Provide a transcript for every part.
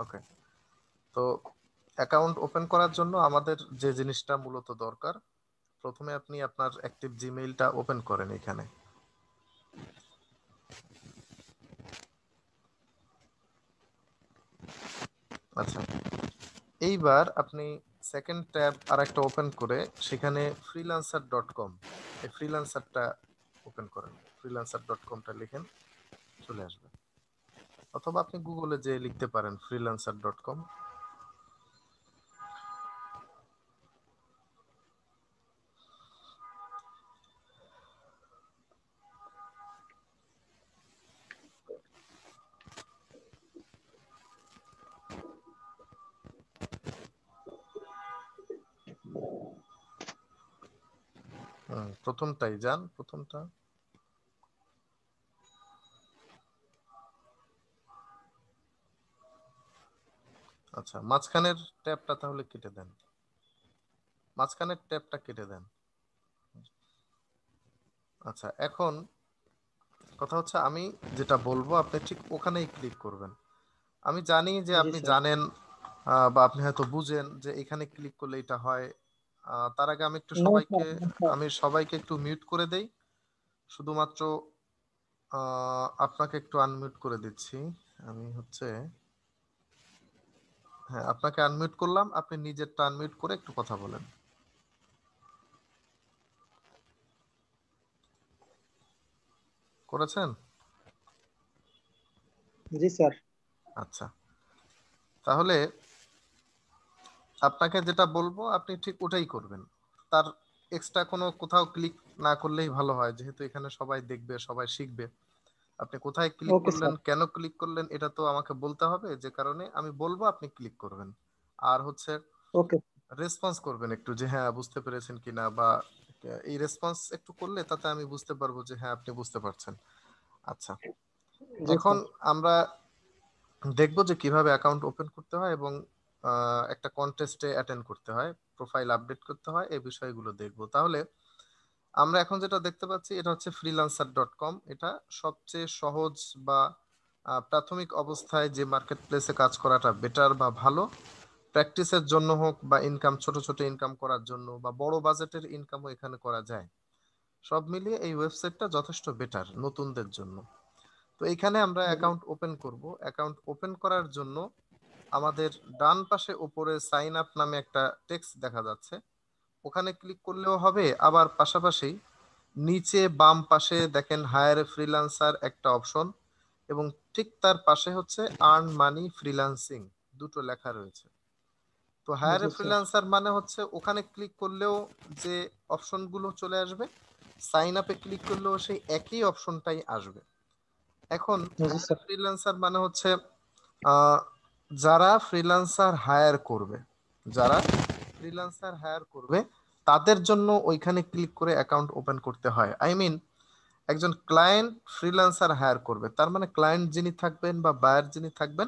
ওকে, তো account open করার জন্য আমাদের যে জিনিসটা মূলত দরকার, প্রথমে আপনি আপনার অ্যাক্টিভ জিমেইলটা ওপেন করেন এখানে। আচ্ছা, এইবার আপনি সেকেন্ড ট্যাব আর একটা ওপেন করে সেখানে freelancer.com, এই ফ্রিল্যান্সারটা ওপেন করেন। freelancer.comটা লিখেন, চলে আসবে। অথবা আপনি গুগলে যে লিখতে পারেন freelancer.com। প্রথমটাই যান, প্রথমটা। আচ্ছা, মাঝখানের ট্যাবটা তাহলে কেটে দেন, মাঝখানের ট্যাবটা কেটে দেন। আচ্ছা, এখন কথা হচ্ছে আমি যেটা বলবো আপনি ঠিক ওখানেই ক্লিক করবেন। আমি জানি যে জি আপনি স্যার। জানেন বা আপনি হয়তো বুঝেন যে এখানে ক্লিক করলে এটা হয়। তার আগে আমি একটু নো সবাইকে স্যার, নো স্যার। একটু মিউট করে দেই। শুধুমাত্র আপনাকে একটু আনমিউট করে দিচ্ছি। আমি হচ্ছে, হ্যাঁ, আপনাকে আনমিউট করলাম, আপনি নিজেরটা আনমিউট করে একটু কথা বলেন। করেছেন? জি স্যার। আচ্ছা, তাহলে আপনাকে যেটা বলবো আপনি ঠিক ওটাই করবেন। তার এক্সট্রা কোনো কোথাও ক্লিক না করলেই ভালো হয়, যেহেতু এখানে সবাই দেখবে, সবাই শিখবে। আপনি কোথায় ক্লিক ওকে করলেন, স্যার। কেন ক্লিক করলেন, এটা তো আমাকে বলতে হবে, যে কারণে আমি বলবো আপনি ক্লিক করবেন। আর হচ্ছে ওকে। রেসপন্স করবেন একটু, যে হ্যাঁ বুঝতে পেরেছেন কিনা, বা এই রেসপন্স একটু করলে তাতে আমি বুঝতে পারবো যে হ্যাঁ আপনি বুঝতে পারছেন। আচ্ছা, জি এখন স্যার। আমরা দেখবো যে কিভাবে অ্যাকাউন্ট ওপেন করতে হয় এবং একটা কন্টেস্টে অ্যাটেন্ড করতে হয়, প্রোফাইল আপডেট করতে হয়, এই বিষয়গুলো দেখবো। তাহলে আমরা এখন যেটা দেখতে পাচ্ছি এটা হচ্ছে freelancer.com। এটা সবচেয়ে সহজ বা প্রাথমিক অবস্থায় যে মার্কেট প্লেসে কাজ করাটা বেটার বা ভালো, প্র্যাকটিসের জন্য হোক বা ইনকাম, ছোট ছোট ইনকাম করার জন্য বা বড় বাজেটের ইনকামও এখানে করা যায়। সব মিলিয়ে এই ওয়েবসাইটটা যথেষ্ট বেটার নতুনদের জন্য। তো এখানে আমরা অ্যাকাউন্ট ওপেন করব। অ্যাকাউন্ট ওপেন করার জন্য আমাদের ডান পাশে উপরে সাইন আপ নামে একটা টেক্সট দেখা যাচ্ছে, ওখানে ক্লিক করলেও হবে। আবার পাশাপাশি নিচে বাম পাশে দেখেন হায়ার ফ্রিল্যান্সার একটা অপশন, এবং ঠিক তার পাশে হচ্ছে আর্ন মানি ফ্রিল্যান্সিং, দুটো লেখা রয়েছে। তো হায়ার জি স্যার। ফ্রিল্যান্সার মানে হচ্ছে ওখানে ক্লিক করলেও যে অপশনগুলো চলে আসবে, সাইন আপে ক্লিক করলেও সেই একই অপশনটাই আসবে। এখন জি হায়ার স্যার। ফ্রিল্যান্সার মানে হচ্ছে আহ, যারা ফ্রিল্যান্সার হায়ার করবে, যারা ফ্রিল্যান্সার হায়ার করবে তাদের জন্য ওইখানে ক্লিক করে অ্যাকাউন্ট ওপেন করতে হয়। আই মিন, একজন ক্লায়েন্ট ফ্রিল্যান্সার হায়ার করবে, তার মানে ক্লায়েন্ট যিনি থাকবেন বা বায়ার যিনি থাকবেন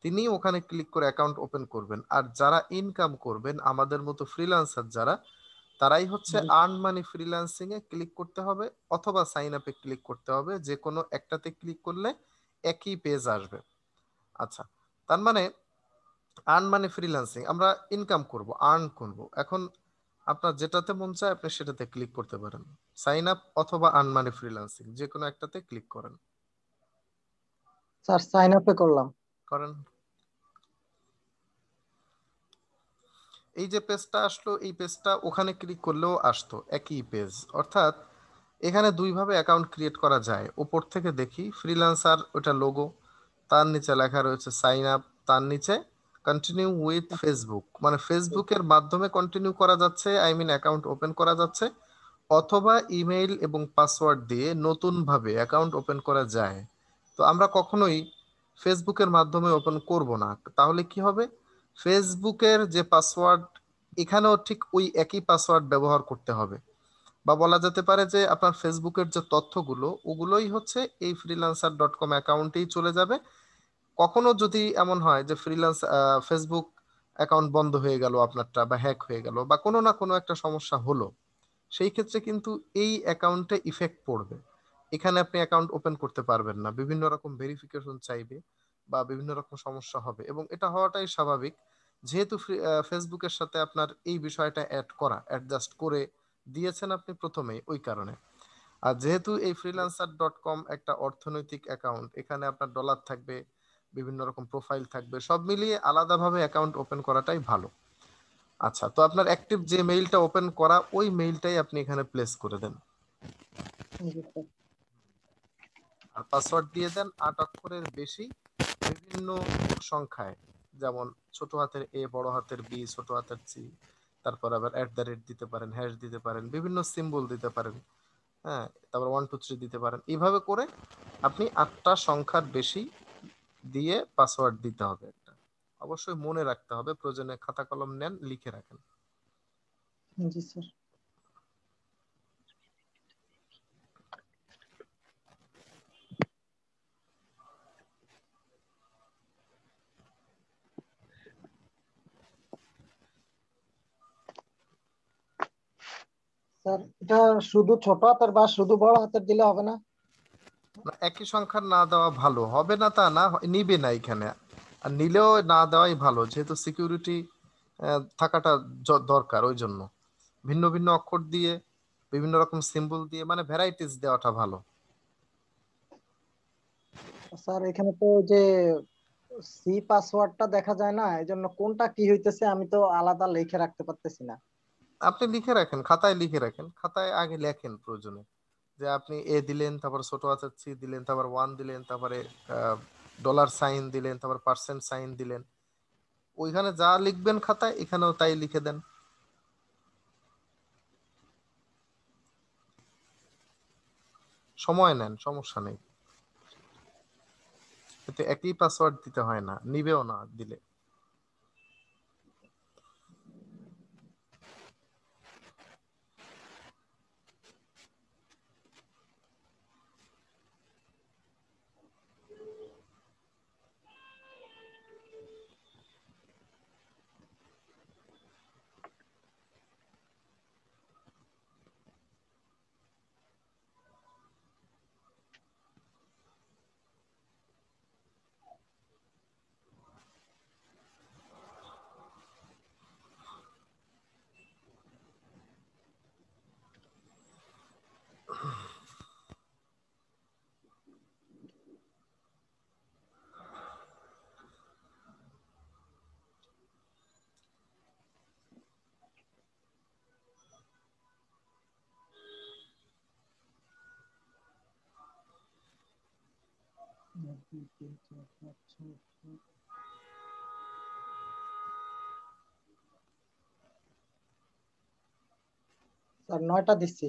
তিনি ওখানে ক্লিক করে অ্যাকাউন্ট ওপেন করবেন। আর যারা ইনকাম করবেন আমাদের মতো ফ্রিল্যান্সার যারা, তারাই হচ্ছে জি। আর্ন মানি ফ্রিল্যান্সিং এ ক্লিক করতে হবে অথবা সাইন আপে ক্লিক করতে হবে, যে কোনো একটাতে ক্লিক করলে একই পেজ আসবে। আচ্ছা, তার মানে আর্ন মানে ফ্রিল্যান্সিং, আমরা ইনকাম করব, আর্ন করব। এখন আপনার যেটাতে মন চায় আপনি সেটাতে ক্লিক করতে পারেন, সাইন আপ অথবা আর্ন মানে ফ্রিল্যান্সিং, যে কোনো একটাতে ক্লিক করেন। স্যার সাইন আপে করলাম। করেন। এই যে পেজটা আসলো, এই পেজটা ওখানে ক্লিক করলেও আসতো, একই পেজ। অর্থাৎ এখানে দুইভাবে অ্যাকাউন্ট ক্রিয়েট করা যায়। উপর থেকে দেখি ফ্রিল্যান্সার, ওটা লোগো, তার নিচে লেখা রয়েছে সাইন আপ, তার নিচে কন্টিনিউ উইথ ফেসবুক, মানে ফেসবুকের মাধ্যমে কন্টিনিউ করা যাচ্ছে, আই মিন অ্যাকাউন্ট ওপেন করা যাচ্ছে, অথবা ইমেইল এবং পাসওয়ার্ড দিয়ে নতুন ভাবে অ্যাকাউন্ট ওপেন করা যায়। তো আমরা কখনোই ফেসবুকের মাধ্যমে ওপেন করব না। তাহলে কি হবে, ফেসবুকের যে পাসওয়ার্ড, এখানেও ঠিক ওই একই পাসওয়ার্ড ব্যবহার করতে হবে। বা বলা যেতে পারে যে আপনার ফেসবুকের যে তথ্যগুলো ওগুলোই হচ্ছে এই freelancer.com অ্যাকাউন্টেই চলে যাবে। কখনো যদি এমন হয় যে ফেসবুক অ্যাকাউন্ট বন্ধ হয়ে গেল আপনারটা, বা হ্যাক হয়ে গেল, বা কোনো না কোনো একটা সমস্যা হলো, সেই ক্ষেত্রে কিন্তু এই অ্যাকাউন্টে ইফেক্ট পড়বে। এখানে আপনি অ্যাকাউন্ট ওপেন করতে পারবেন না, বিভিন্ন রকম ভেরিফিকেশন চাইবে, বা বিভিন্ন রকম সমস্যা হবে, এবং এটা হওয়াটাই স্বাভাবিক, যেহেতু ফেসবুকের সাথে আপনার এই বিষয়টা অ্যাড করা, অ্যাডজাস্ট করে দিয়েছেন আপনি প্রথমেই ওই কারণে। আর যেহেতু এই freelancer.com একটা অর্থনৈতিক অ্যাকাউন্ট, এখানে আপনার ডলার থাকবে, বিভিন্ন রকম প্রোফাইল থাকবে, সব মিলিয়ে আলাদাভাবে অ্যাকাউন্ট ওপেন করাটাই ভালো। আচ্ছা, তো আপনার অ্যাক্টিভ যে মেইলটা ওপেন করা, ওই মেইলটাই আপনি এখানে প্লেস করে দেন, জি স্যার। আর পাসওয়ার্ড দিয়ে দেন 8 অক্ষরের বেশি, বিভিন্ন সংখ্যায়, যেমন ছোট হাতের এ, বড় হাতের বি, ছোট হাতের সি, তারপর আবার @ দিতে পারেন, হ্যাশ দিতে পারেন, বিভিন্ন সিম্বল দিতে পারেন, হ্যাঁ, তারপর 1 2 3 দিতে পারেন। এইভাবে করে আপনি 8টা সংখ্যার বেশি দিয়ে পাসওয়ার্ড দিতে হবে একটা। অবশ্যই মনে রাখতে হবে, প্রয়োজনে খাতা কলম নেন, লিখে রাখেন। জি স্যার। স্যার এটা শুধু ছোট হাতের বা শুধু বড় হাতের দিলে হবে না? না, একই সংখ্যার না দেওয়া ভালো, হবে না তা না, নিবে না এখানে, আর নিলেও না দেওয়াই ভালো, যেহেতু সিকিউরিটি থাকাটা দরকার, ওই জন্য ভিন্ন ভিন্ন অক্ষর দিয়ে, বিভিন্ন রকম সিম্বল দিয়ে, মানে ভ্যারাইটিস দেওয়াটা ভালো। স্যার এখানে তো যে সি পাসওয়ার্ডটা দেখা যায় না, এই জন্য কোনটা কি হইতেছে আমি তো আলাদা লিখে রাখতে পারতেছি না। আপনি লিখে রাখেন, খাতায় লিখে রাখেন, খাতায় আগে লেখেন প্রয়োজনে, যে আপনি এ দিলেন, তারপর ছোট হাতের সি দিলেন, তারপর 1 দিলেন, তারপরে ডলার সাইন দিলেন, তারপর পার্সেন্ট সাইন দিলেন, ওইখানে যা লিখবেন খাতায় এখানেও তাই লিখে দেন। সময় নেন, সমস্যা নেই, এতে একই পাসওয়ার্ড দিতে হয় না, নিবেও না দিলে। স্যার 9টা দিচ্ছি।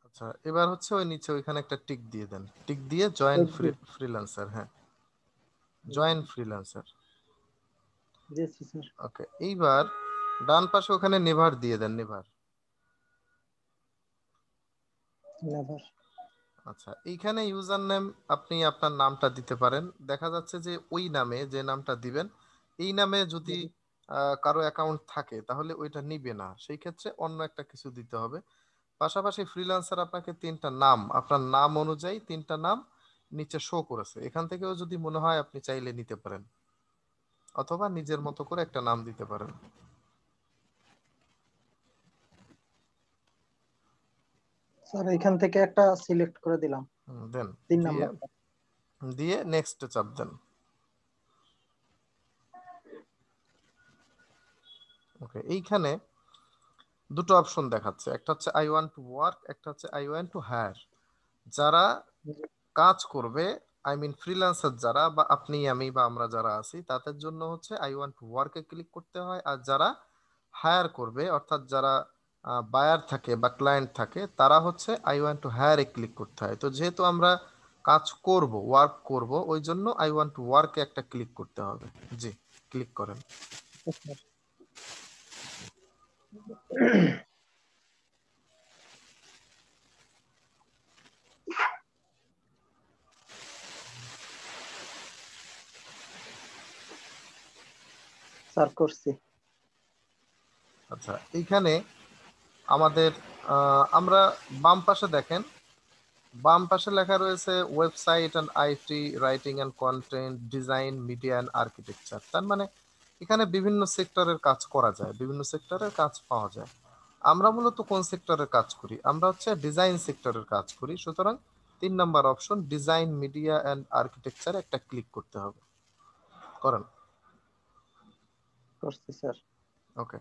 আচ্ছা, এবার হচ্ছে ওই নিচে ওইখানে একটা টিক দিয়ে দেন, টিক দিয়ে জয়েন দেখবি। ফ্রিল্যান্সার, হ্যাঁ, জয়েন ফ্রিল্যান্সার। দিয়েছি স্যার। ওকে, এইবার ডান পাশে ওখানে নেভার দিয়ে দেন, নেভার। নেভার। আচ্ছা, এইখানে ইউজার নেম আপনি আপনার নামটা দিতে পারেন। দেখা যাচ্ছে যে ওই নামে যে নামটা দিবেন, এই নামে যদি কারো অ্যাকাউন্ট থাকে তাহলে ওইটা নিবে না, সেই ক্ষেত্রে অন্য একটা কিছু দিতে হবে। পাশাপাশি ফ্রিল্যান্সার আপনাকে 3টা নাম, আপনার নাম অনুযায়ী 3টা নাম নিচে শো করেছে, এখান থেকেও যদি মনে হয় আপনি চাইলে নিতে পারেন, অথবা নিজের মতো করে একটা নাম দিতে পারেন। স্যার এখান থেকে একটা সিলেক্ট করে দিলাম, দেন, 3 দিয়ে নাম্বারটা। দিয়ে নেক্সট চাপ দেন। ওকে, এইখানে দুটো অপশন দেখাচ্ছে, একটা হচ্ছে আই ওয়ান্ট টু ওয়ার্ক, একটা হচ্ছে আই ওয়ান্ট টু হায়ার। যারা কাজ করবে, আই মিন ফ্রিল্যান্সার যারা, বা আপনি আমি বা আমরা যারা আছি, তাদের জন্য হচ্ছে আই ওয়ান্ট টু ওয়ার্কে ক্লিক করতে হয়, আর যারা হায়ার করবে, অর্থাৎ যারা বায়ার থাকে বা ক্লায়েন্ট থাকে, তারা হচ্ছে আই ওয়ান্ট টু হায়ারে ক্লিক করতে হয়। তো যেহেতু আমরা কাজ করব, ওয়ার্ক করব, ওই জন্য আই ওয়ান্ট টু ওয়ার্কে একটা ক্লিক করতে হবে। জি, ক্লিক করেন। স্যার করছি। আচ্ছা, এইখানে আমাদের আমরা বাম পাশে দেখেন বাম পাশে লেখা রয়েছে website and IT, writing and content, design, media and architecture. তার মানে এখানে বিভিন্ন সেক্টরের কাজ করা যায়, বিভিন্ন সেক্টরের কাজ পাওয়া যায়। আমরা মূলত কোন সেক্টরের কাজ করি? আমরা হচ্ছে ডিজাইন সেক্টরের কাজ করি। সুতরাং 3 নম্বর option design, media and architecture একটা ক্লিক করতে হবে। করেন? করছি স্যার। ওকে।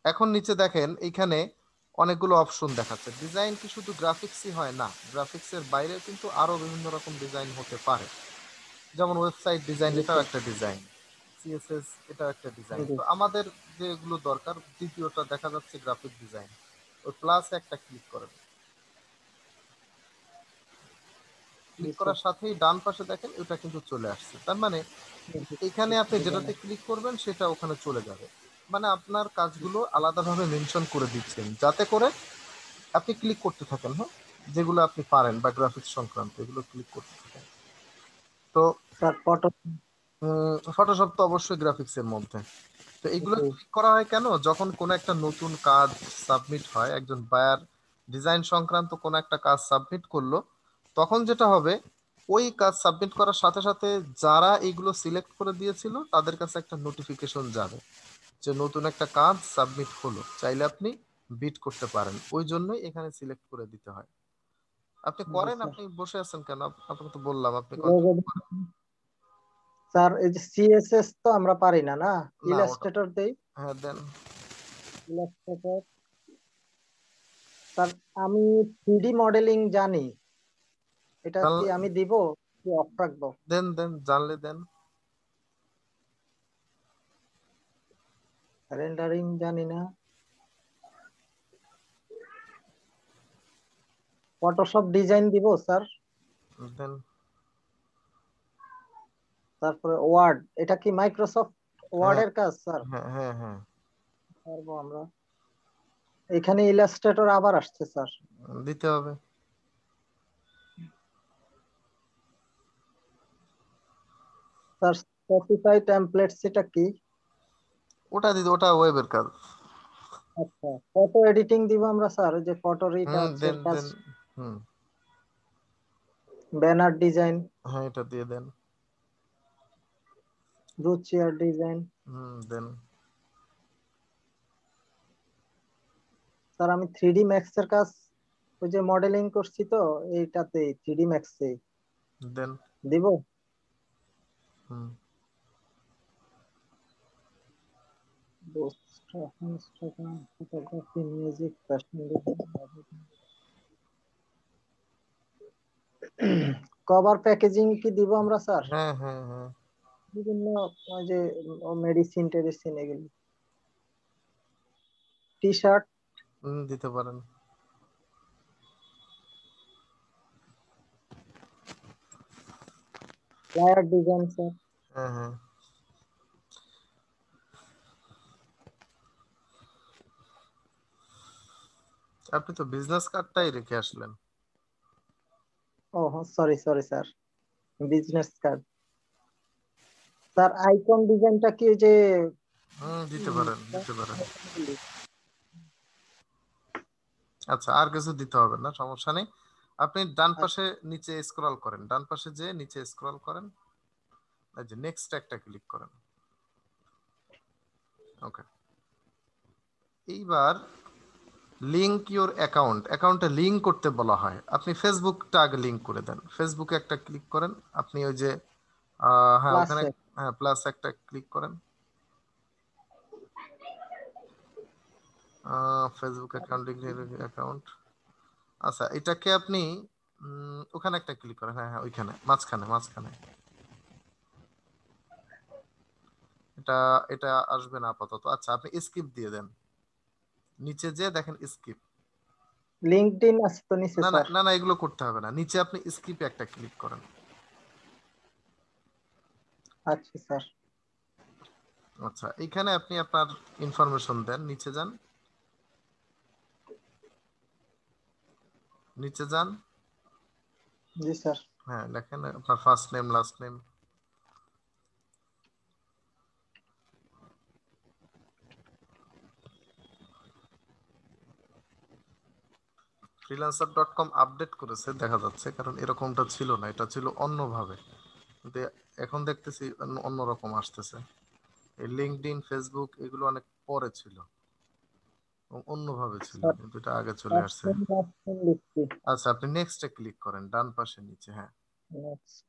এখন নিচে দেখেন এইখানে অনেকগুলো অপশন দেখাচ্ছে। ডিজাইন কি শুধু গ্রাফিক্সই হয়? না, গ্রাফিক্সের বাইরে কিন্তু আরো বিভিন্ন রকম ডিজাইন হতে পারে। যেমন ওয়েবসাইট ডিজাইন, জি এটাও স্যার। একটা ডিজাইন। সিএসএস, এটাও একটা ডিজাইন। জি। তো আমাদের যেগুলো দরকার, দ্বিতীয়টা দেখা যাচ্ছে গ্রাফিক ডিজাইন। ওই প্লাস একটা ক্লিক করেন। জি ক্লিক স্যার। করার সাথেই ডান পাশে দেখেন ওটা কিন্তু চলে আসছে। তার মানে এখানে আপনি যেটাতে ক্লিক করবেন সেটা ওখানে চলে যাবে। মানে আপনার কাজগুলো আলাদাভাবে মেনশন করে দিচ্ছেন, যাতে করে আপনি ক্লিক করতে থাকেন। হ্যাঁ, যেগুলো আপনি পারেন বা গ্রাফিক্স সংক্রান্ত এগুলো ক্লিক করতে থাকেন। তো স্যার ফটো। ফটোশপ তো অবশ্যই গ্রাফিক্সের মধ্যে। তো এগুলো জি। ক্লিক করা হয় কেন? যখন কোনো একটা নতুন কাজ সাবমিট হয়, একজন বায়ার ডিজাইন সংক্রান্ত কোনো একটা কাজ সাবমিট করলো, তখন যেটা হবে, ওই কাজ সাবমিট করার সাথে সাথে যারা এইগুলো সিলেক্ট করে দিয়েছিল তাদের কাছে একটা নোটিফিকেশন যাবে যে নতুন একটা কাজ সাবমিট হলো, চাইলে আপনি বিট করতে পারেন। ওই জন্যই এখানে সিলেক্ট করে দিতে হয়। আপনি জি করেন, স্যার। আপনি বসে আছেন কেন? আপনাকে তো বললাম আপনি লোগো। কন্টিনিউ করেন। স্যার এই যে সিএসএস তো আমরা পারি না, না? না ওটা, ইলাস্ট্রেটর দেই। হ্যাঁ দেন। ইলাস্ট্রেটর। স্যার আমি 3D মডেলিং জানি, এটা কি জানলে আমি দিব কি অফ রাখবো? দেন, দেন জানলে দেন। রেন্ডারিং জানি না। ফটোশপ ডিজাইন দিব স্যার। দেন। তারপরে ওয়ার্ড, এটা কি মাইক্রোসফট ওয়ার্ড হ্যাঁ এর কাজ স্যার? হ্যাঁ হ্যাঁ হ্যাঁ, পারবো আমরা। এখানে ইলাস্ট্রেটর আবার আসছে স্যার। দিতে হবে। স্যার স্পেসিফাই টেমপ্লেটস এটা কি? ওটা দিতে, ওটা ওয়েবের কাজ। আচ্ছা, ফটো এডিটিং দিব আমরা স্যার, ওই যে ফটো হুম, রিটাচ দেন এর কাজ। দেন। হুম, ব্যানার ডিজাইন। হ্যাঁ এটা দিয়ে দেন। Chair design. হুম, দেন। স্যার আমি 3D ম্যাক্স এর কাজ, ওই যে মডেলিং করছি তো এইটাতে 3D ম্যাক্স এ দেন। দিব। হুম, Instagram photography, music, fashion design. Cover packaging কি দিব আমরা স্যার? হ্যাঁ হ্যাঁ হ্যাঁ। বিভিন্ন ওই যে মেডিসিন টেডিসিন এগুলো। T shirt. দিতে পারেন। Flyer design sir. হ্যাঁ হ্যাঁ। আপনি তো বিজনেস কার্ডটাই রেখে আসলেন। ও sorry sorry sir, business card. Sir icon ডিজাইনটা কি ওই যে দিতে উম, পারেন, দিতে পারেন। আচ্ছা, আর কিছু দিতে হবে না, সমস্যা নেই। আপনি ডান পাশে নিচে স্ক্রল করেন, ডান পাশে যে নিচে স্ক্রল করেন, এই যে নেক্সট একটা ক্লিক করেন। ওকে। এইবার লিংক ইউর অ্যাকাউন্ট, অ্যাকাউন্টে লিংক করতে বলা হয়। আপনি ফেসবুকটা আগে লিংক করে দেন। ফেসবুকে একটা ক্লিক করেন। আপনি ওই যে হ্যাঁ ওখানে, প্লাসে। হ্যাঁ প্লাস একটা ক্লিক করেন। Facebook account, account. আচ্ছা, এটাকে আপনি ওখানে একটা ক্লিক করেন। হ্যাঁ হ্যাঁ, ওইখানে মাঝখানে মাঝখানে। এটা এটা আসবে না আপাতত। আচ্ছা, আপনি স্কিপ দিয়ে দেন। নিচে যে দেখেন স্কিপ। লিঙ্কডইন আছে তো নিচে না না স্যার। না না, এগুলো করতে হবে না। নিচে আপনি স্কিপে একটা ক্লিক করেন। আচ্ছা স্যার। আচ্ছা, এইখানে আপনি আপনার ইনফরমেশন দেন। নিচে যান, নিচে যান। জি স্যার। হ্যাঁ, লেখেন আপনার first name, last name. freelancer.com update করেছে দেখা যাচ্ছে, কারণ এরকমটা ছিল না, এটা ছিল অন্যভাবে। কিন্তু এখন দেখতেছি অন্যরকম আসতেছে। এই লিঙ্কডইন, ফেসবুক এগুলো অনেক পরে ছিল, অন্যভাবে ছিল, স্যার কিন্তু এটা আগে চলে আসছে। অপশন লিখছি। আচ্ছা, আপনি নেক্সটে ক্লিক করেন ডান পাশে নিচে। হ্যাঁ, Next.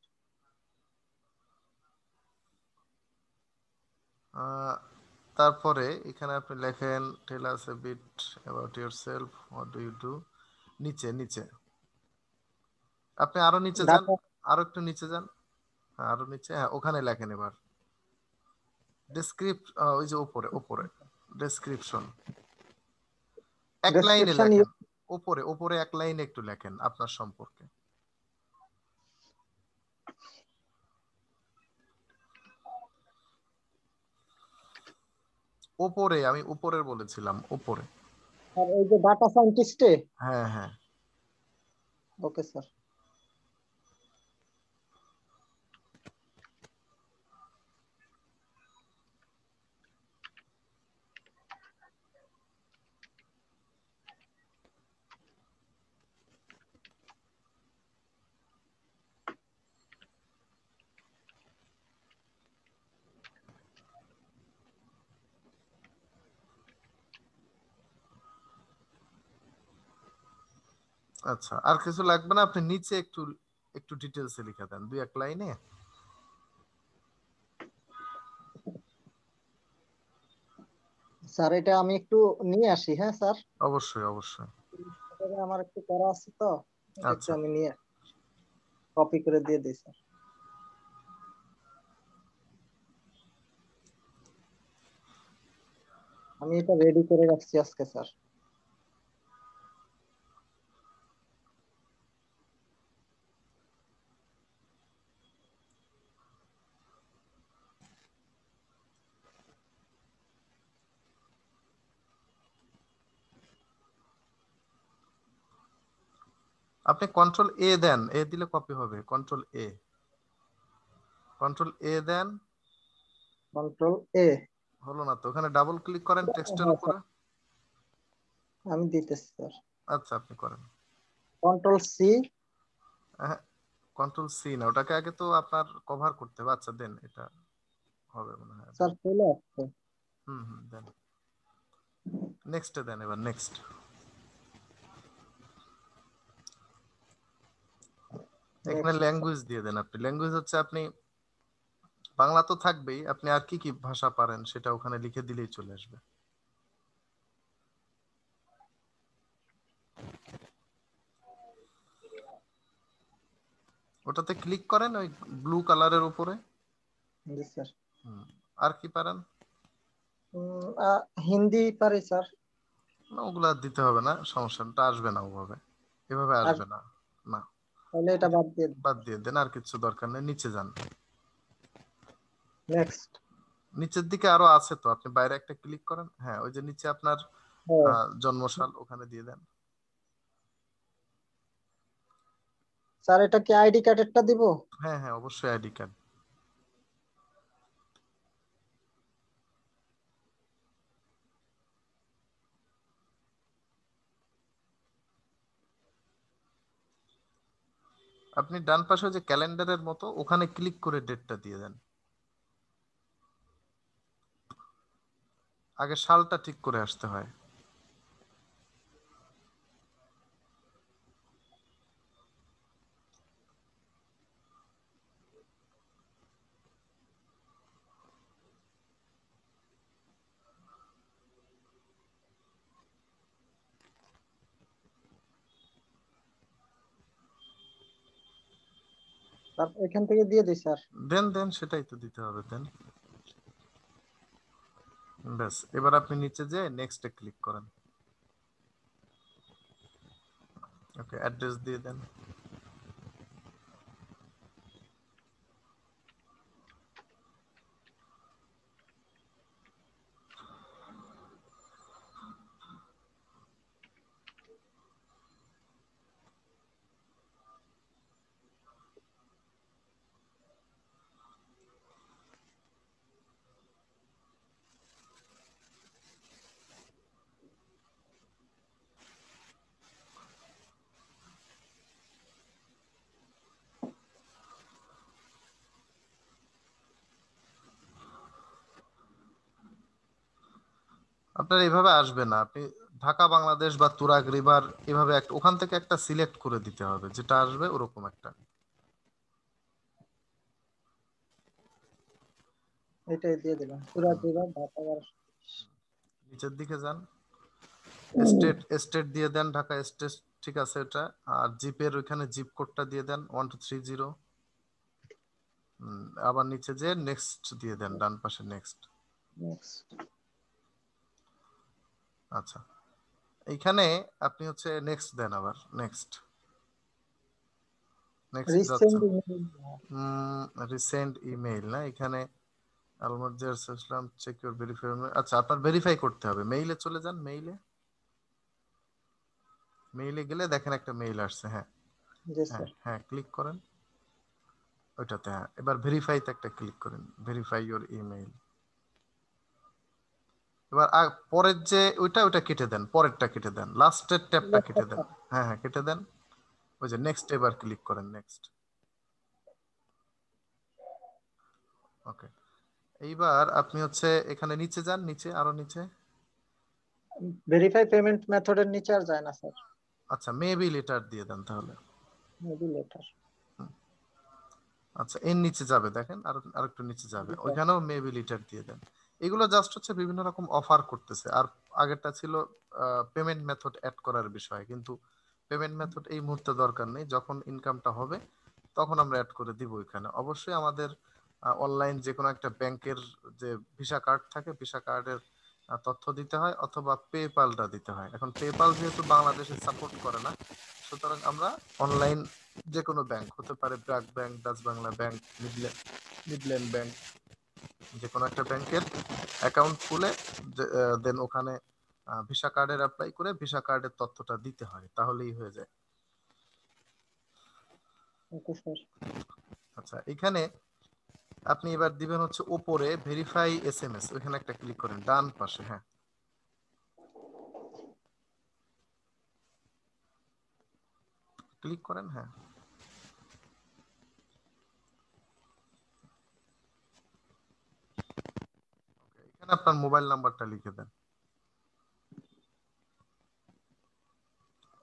তারপরে এখানে আপনি লেখেন tell us a bit about yourself, what do you do. নিচে নিচে আপনি আরো নিচে যান, ডাটা আরো একটু নিচে যান। হ্যাঁ, আরো নিচে, হ্যাঁ ওখানে লেখেন এবার ডেসক্রিপ্ট, ওই যে উপরে উপরে ডেসক্রিপশন, এক লাইনে ডেসক্রিপশন। লেখেন। উপরে উপরে এক লাইনে একটু লেখেন আপনার সম্পর্কে। উপরে, আমি উপরের বলেছিলাম, উপরে। আর এই যে ডাটা সায়েন্টিস্টে। হ্যাঁ হ্যাঁ। Okay sir. আচ্ছা, আর কিছু লাগবে না, আপনি নিচে একটু একটু ডিটেলসে লিখে দেন দুই এক লাইনে। স্যার এটা আমি একটু নিয়ে আসি, হ্যাঁ স্যার। অবশ্যই অবশ্যই। এটাকে আমার একটু করা আছে তো, এটা একটু আচ্ছা, আমি নিয়ে কপি করে দিয়ে দিই স্যার। আমি এটা রেডি করে রাখছি আজকে স্যার। আপনি কন্ট্রোল এ দেন, এ দিলে কপি হবে, কন্ট্রোল এ, কন্ট্রোল এ দেন। কন্ট্রোল এ। হলো না তো, ওখানে ডাবল ক্লিক করেন টেক্সটের হ্যাঁ উপরে। স্যার, আমি দিতেছি স্যার। আচ্ছা, আপনি করেন। Control C. হ্যাঁ, কন্ট্রোল সি না, ওটাকে আগে তো আপনার কভার করতে হবে। আচ্ছা দেন, এটা হবে মনে হয়, দেন। স্যার চলে আসছে। হুম হুম, দেন। নেক্সটে দেন, এবার নেক্সট। এখানে নেক্সট স্যার। ল্যাঙ্গুয়েজ দিয়ে দেন। আপনি ল্যাঙ্গুয়েজ হচ্ছে, আপনি বাংলা তো থাকবেই, আপনি আর কি কি ভাষা পারেন সেটা ওখানে লিখে দিলেই চলে আসবে। ওটাতে ক্লিক করেন ওই ব্লু কালারের উপরে। জি স্যার। হুম, আর কি পারেন? হিন্দি পারি স্যার। না, ওগুলা দিতে হবে না, সমস্যা না, ওটা আসবে না ওভাবে, এভাবে আর আসবে না। না, তাহলে ওই এটা যে বাদ দিয়ে দিন। বাদ দিয়ে দেন, আর কিছু দরকার নেই, নিচে যান। নেক্সট। নিচের দিকে আরো আছে তো, আপনি বাইরে একটা ক্লিক করেন, হ্যাঁ ওই যে নিচে আপনার ও জন্মসাল ওখানে দিয়ে দেন। স্যার, এটা কি আইডি কার্ডেরটা দিব? হ্যাঁ হ্যাঁ, অবশ্যই আইডি কার্ড। আপনি ডান পাশে যে ক্যালেন্ডারের মতো ওখানে ক্লিক করে ডেটটা দিয়ে দেন। আগে সালটা ঠিক করে আসতে হয়। তারপর এখান থেকে দিয়ে দিই স্যার। দেন দেন, সেটাই তো দিতে হবে, দেন। ব্যাস, এবার আপনি নিচে যেয়ে নেক্সটে ক্লিক করেন। ওকে, অ্যাড্রেস দিয়ে দেন। আপনার এইভাবে আসবে না, আপনি ঢাকা বাংলাদেশ বা তুরাগ রিভার এভাবে একটা ওখান থেকে একটা সিলেক্ট করে দিতে হবে, যেটা আসবে ওরকম একটা। এটাই দিয়ে দিলাম, সুরাট রিভার ঢাকা 1230। নিচের দিকে যান, হুম। স্টেট দিয়ে দেন ঢাকা স্টেট, ঠিক আছে এটা। আর জিপের ওইখানে জিপ কোডটা দিয়ে দেন 1230। আবার নিচে যে নেক্সট দিয়ে দেন, ডান পাশে নেক্সট। নেক্সট। আচ্ছা, এইখানে আপনি হচ্ছে নেক্সট দেন, আবার নেক্সট, নেক্সট রিসেন্ট যাচ্ছেন। ইমেল। রিসেন্ট ইমেইল না, এখানে আলমগীর ইসলাম চেক ইউর ভেরিফাই। আচ্ছা, আপনার ভেরিফাই করতে হবে, মেইলে চলে যান, মেইলে, মেইলে গেলে দেখেন একটা মেইল আসছে, হ্যাঁ। জি হ্যাঁ স্যার। হ্যাঁ, ক্লিক করেন ওইটাতে, হ্যাঁ। এবার ভেরিফাইতে একটা ক্লিক করেন, ভেরিফাই ইওর ইমেইল। এবার পরের যে ওইটা ওইটা কেটে দেন, পরেরটা কেটে দেন, লাস্টের ট্যাবটা কেটে দেন। হ্যাঁ হ্যাঁ, কেটে দেন। ওই যে নেক্সট, এবার ক্লিক করেন নেক্সট। ওকে, এইবার আপনি হচ্ছে এখানে নিচে যান, নিচে আরো নিচে। ভেরিফাই পেমেন্ট মেথডের নিচে আর যায় না স্যার। আচ্ছা, মেবি লেটার দিয়ে দেন তাহলে। Maybe letter. আচ্ছা, এর নিচে যাবে, দেখেন আর আরেকটু নিচে যাবে, জি স্যার। ওইখানেও মেবি লিটার দিয়ে দেন। এগুলো জাস্ট হচ্ছে বিভিন্ন রকম অফার করতেছে। আর আগেরটা ছিল পেমেন্ট মেথড অ্যাড করার বিষয়, কিন্তু পেমেন্ট মেথড এই মুহূর্তে দরকার নেই, যখন ইনকামটা হবে তখন আমরা অ্যাড করে দিব। এখানে অবশ্যই আমাদের অনলাইন যে কোনো একটা ব্যাংকের যে ভিসা কার্ড থাকে, ভিসা কার্ডের তথ্য দিতে হয়, অথবা পেপালটা দিতে হয়। এখন পেপাল যেহেতু বাংলাদেশে সাপোর্ট করে না, সুতরাং আমরা অনলাইন যে কোনো ব্যাংক হতে পারে, BRAC bank, Dutch Bangla bank, Midland bank, যে কোনো একটা ব্যাংকের অ্যাকাউন্ট খুলে দেন ওখানে ভিসা কার্ডের অ্যাপ্লাই করে ভিসা কার্ডের তথ্যটা দিতে হয়, তাহলেই হয়ে যায়। Okay sir. আচ্ছা, এখানে আপনি এবার দিবেন হচ্ছে ওপরে ভেরিফাই এসএমএস, ওইখানে একটা ক্লিক করেন ডান পাশে, হ্যাঁ। ক্লিক করেন, হ্যাঁ। এখানে আপনার মোবাইল নাম্বারটা লিখে দেন।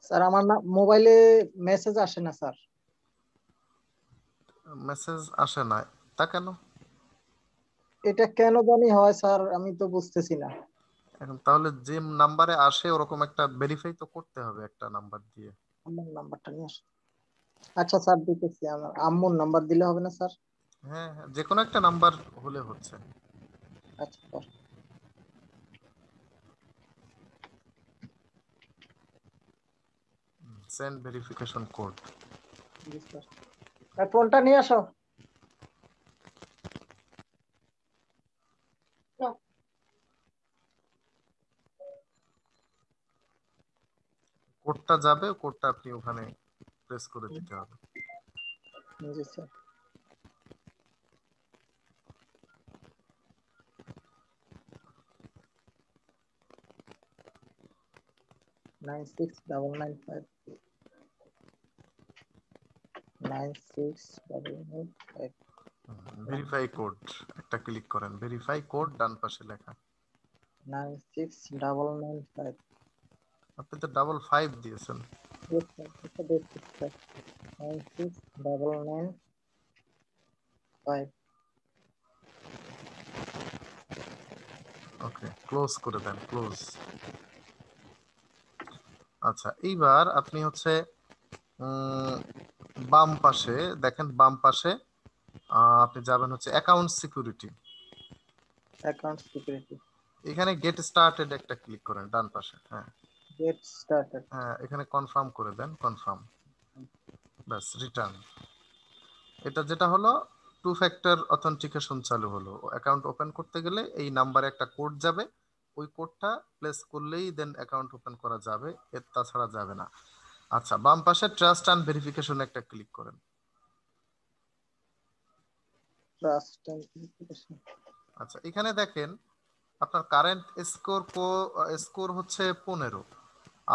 স্যার আমার না মোবাইলে মেসেজ আসে না স্যার। মেসেজ আসে না, তা কেন? এটা কেন জানি হয় স্যার, আমি তো বুঝতেছি না। এখন তাহলে যে নাম্বারে আসে ওরকম একটা ভেরিফাই তো করতে হবে একটা নাম্বার দিয়ে। আমার নাম্বারটা নিয়ে আসুন। আচ্ছা স্যার, দিতেছি। আমার আম্মুর নাম্বার দিলে হবে না স্যার? হ্যাঁ হ্যাঁ, যে কোনো একটা নাম্বার হলে হচ্ছে। আচ্ছা স্যার। Send verification code. জি স্যার। আর ফোনটা নিয়ে আসো। কোডটা যাবে, কোডটা আপনি ওখানে প্রেস করে দিতে হবে। জি স্যার। 969959, 969959। ভেরিফাই কোড, একটা ক্লিক করেন, ভেরিফাই কোড ডান পাশে লেখা। 969959। আপনি তো ডাবল ফাইভ দিয়েছেন। Yes স্যার, এটা দেখছি স্যার। 969959। ওকে, ক্লোজ করে দেন, ক্লোজ। আচ্ছা, এইবার আপনি হচ্ছে উম, বাম পাশে দেখেন, বাম পাশে আপনি যাবেন হচ্ছে অ্যাকাউন্ট সিকিউরিটি। Account security. এখানে গেট স্টার্টেড একটা ক্লিক করেন ডান পাশে, হ্যাঁ। Get started. হ্যাঁ, এখানে কনফার্ম করে দেন, কনফার্ম, ব্যাস রিটার্ন। এটা যেটা হলো, টু ফ্যাক্টর অথেন্টিকেশন চালু হলো। অ্যাকাউন্ট ওপেন করতে গেলে এই নাম্বারে একটা কোড যাবে, ওই কোডটা প্লেস করলেই দেন অ্যাকাউন্ট ওপেন করা যাবে, এর তাছাড়া যাবে না। আচ্ছা, বাম পাশে ট্রাস্ট অ্যান্ড ভেরিফিকেশন একটা ক্লিক করেন। Trust and verification. আচ্ছা, এখানে দেখেন আপনার কারেন্ট স্কোর স্কোর হচ্ছে 15,